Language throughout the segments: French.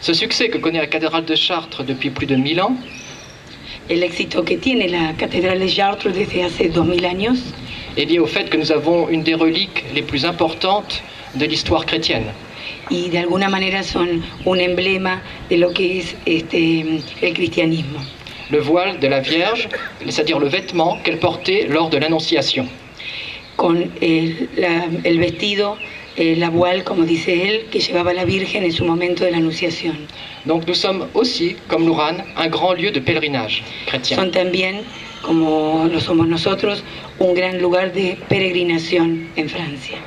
Ce succès que connaît la cathédrale de Chartres depuis plus de 1000 ans, El éxito que tiene la Catedral de Chartres desde hace 2000 años est lié au fait que nous avons une des reliques les plus importantes de l'histoire chrétienne. y de alguna manera son un emblema de lo que es el cristianismo. Le voile de la Vierge, c'est-à-dire le vêtement qu'elle portait lors de l'Annonciation. Con el vestido, la voile, como dice él, que llevaba la Virgen en su momento de la Anunciación. Donc nous sommes aussi, comme Lourane, un grand lieu de pèlerinage chrétien. Son también, como lo somos nosotros, un gran lugar de peregrinación en Francia.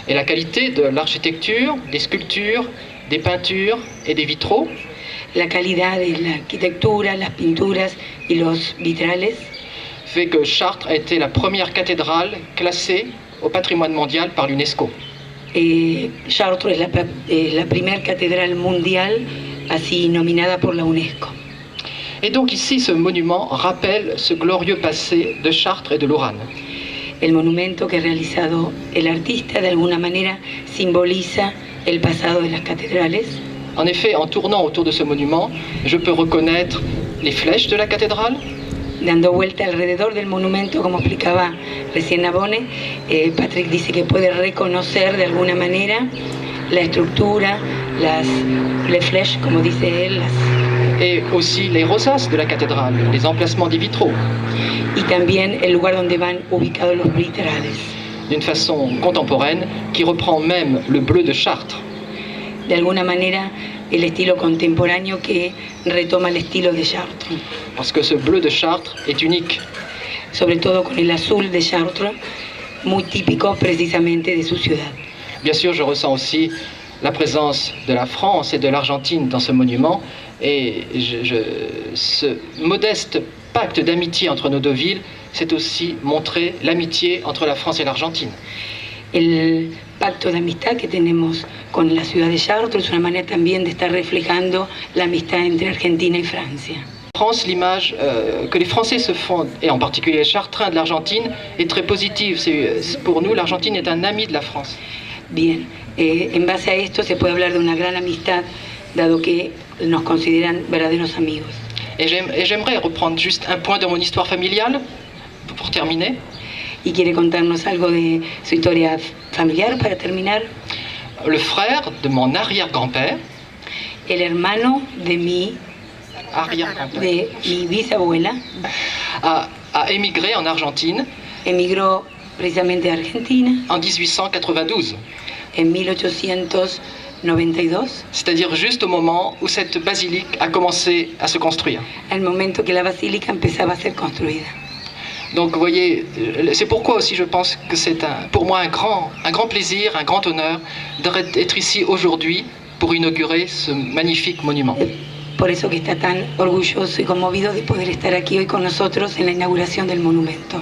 Et la qualité de l'architecture, des sculptures, des peintures et des vitraux La calidad de la arquitectura, las pinturas y los vitrales fait que Chartres a été la première cathédrale classée au patrimoine mondial par l'UNESCO. Chartres es la primera catedral mundial así nominada por la UNESCO. Et donc ici, ce monument rappelle ce glorieux passé de Chartres et de Lourane. El monumento que ha realizado el artista de alguna manera simboliza el pasado de las catedrales. En effet, en tournant autour de ce monument, je peux reconnaître les flèches de la cathédrale, Dando vuelta alrededor del monumento, como explicaba recién Nabone, Patrick dice que puede reconocer de alguna manera la estructura, les flèches, como dice él, et aussi les rosaces de la cathédrale, les emplacements des vitraux, y también el lugar donde van ubicados los vitrales. d'une façon contemporaine qui reprend même le bleu de Chartres. De alguna manera, el estilo contemporáneo que retoma el estilo de Chartres, Parce que ce bleu de Chartres est unique. sobre todo con el azul de Chartres, muy típico precisamente de su ciudad. Bien sûr, je ressens aussi la présence de la France et de l'Argentine dans ce monument, et ce modeste pacte d'amitié entre nos deux villes, c'est aussi montrer l'amitié entre la France et l'Argentine. El pacto de amistad que tenemos con la ciudad de Chartres es una manera también de estar reflejando la amistad entre Argentina y Francia. En France, l'image que les Français se font, et en particulier les Chartrains de l'Argentine, est très positive. Pour nous, l'Argentine est un ami de la France. Bien, en base a esto se puede hablar de una gran amistad, dado que nos consideran verdaderos amigos. Et j'aimerais reprendre juste un point de mon histoire familiale, pour terminer. ¿Y quiere contarnos algo de su historia familiar para terminar? Le frère de mon arrière-grand-père, El hermano de mi bisabuela a émigré en Argentine emigró precisamente a Argentina en 1892. en 1892, C'est-à-dire juste au moment où cette basilique a commencé à se construire. al momento que la basílica empezaba a ser construida. Donc vous voyez, c'est pourquoi aussi je pense que c'est pour moi un grand plaisir, un grand honneur d'être ici aujourd'hui pour inaugurer ce magnifique monument. Por eso que está tan orgulloso y conmovido de poder estar aquí hoy con nosotros en la inauguración del monumento.